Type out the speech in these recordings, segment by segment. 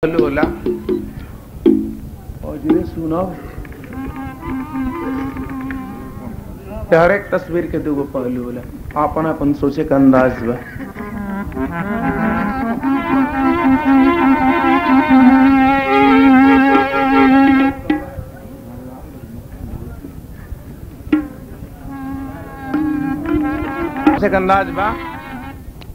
बोला और जिन्हें सुनो हर एक तस्वीर के दो पहलू बोला आपन अपन सोचे का अंदाज बा। सोचे का अंदाज बा।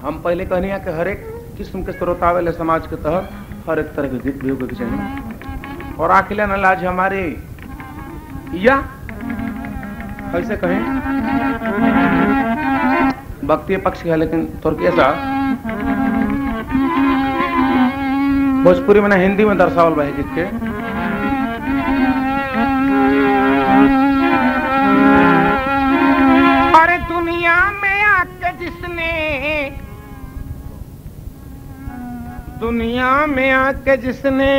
हम पहले कहनी कि हर एक किस्म के स्रोत आवेले समाज के तहत हर एक तरह के गीत भी होगा चाहिए और आखिला न लाज हमारे या कैसे कहें भक्ति पक्ष है, लेकिन तोर कैसा भोजपुरी में ना हिंदी में दर्शावल बा गीत के अरे दुनिया में आके जिसने दुनिया में आके जिसने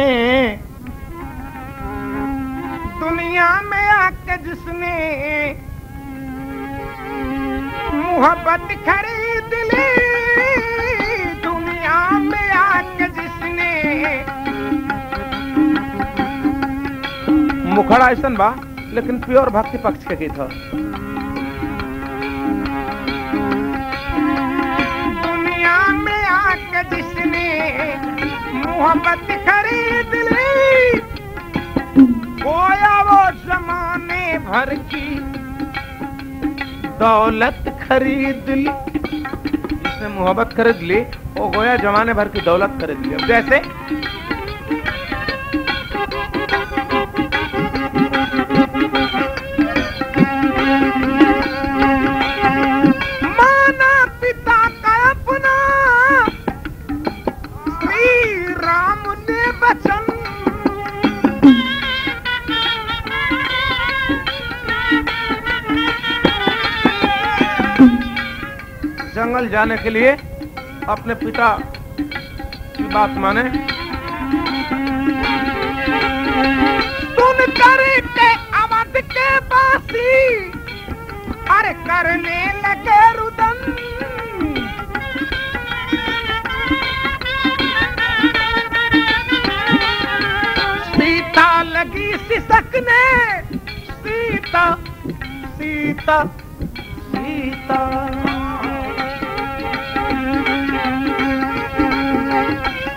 मोहब्बत खरीद ली, दुनिया में आके जिसने मुखड़ा ऐसन बा लेकिन प्योर भक्ति पक्ष के गीत है। दुनिया में आके जिसने मोहब्बत खरीद ली, गोया वो जमाने भर की दौलत खरीद ली। जिसने मोहब्बत खरीद ली वो गोया जमाने भर की दौलत खरीद ली। अब जैसे माना पिता का अपना श्री राम ने वचन, जंगल जाने के लिए अपने पिता की बात माने। सुन करके अवध के बासी अरे करने लगे रुदन, सीता लगी सिसकने, सीता सीता सीता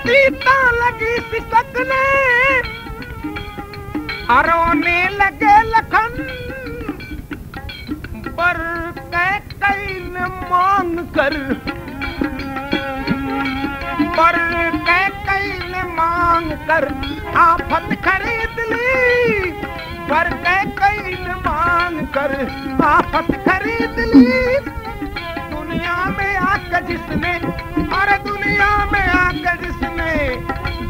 सीता लगी सिसकने, रोने लगे लखन, पर कई ने मांग कर, पर कई ने मांग कर आफत खरीद ली, पर कई ने मांग कर आफत खरीद ली। दुनिया में आकर जिसने अरे दुनिया में आकर जिसने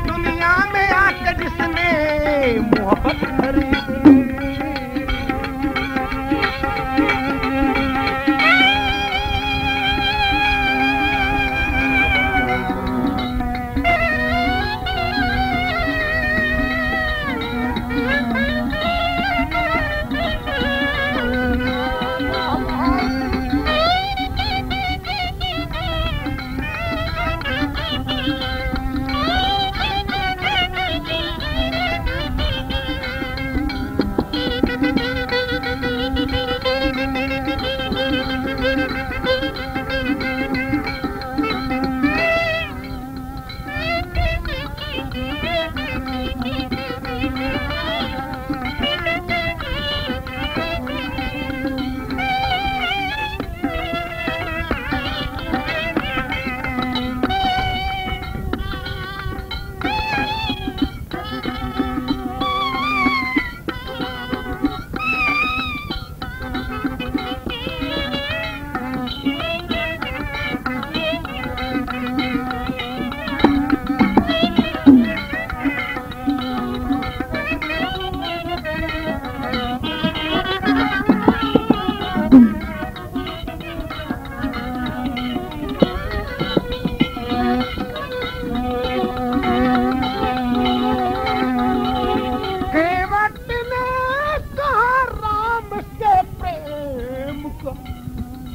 दुनिया में आकर जिसने मोहब्बत खरीद ली।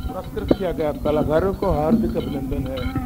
पुरस्कृत किया गया कलाकारों को हार्दिक अभिनंदन है।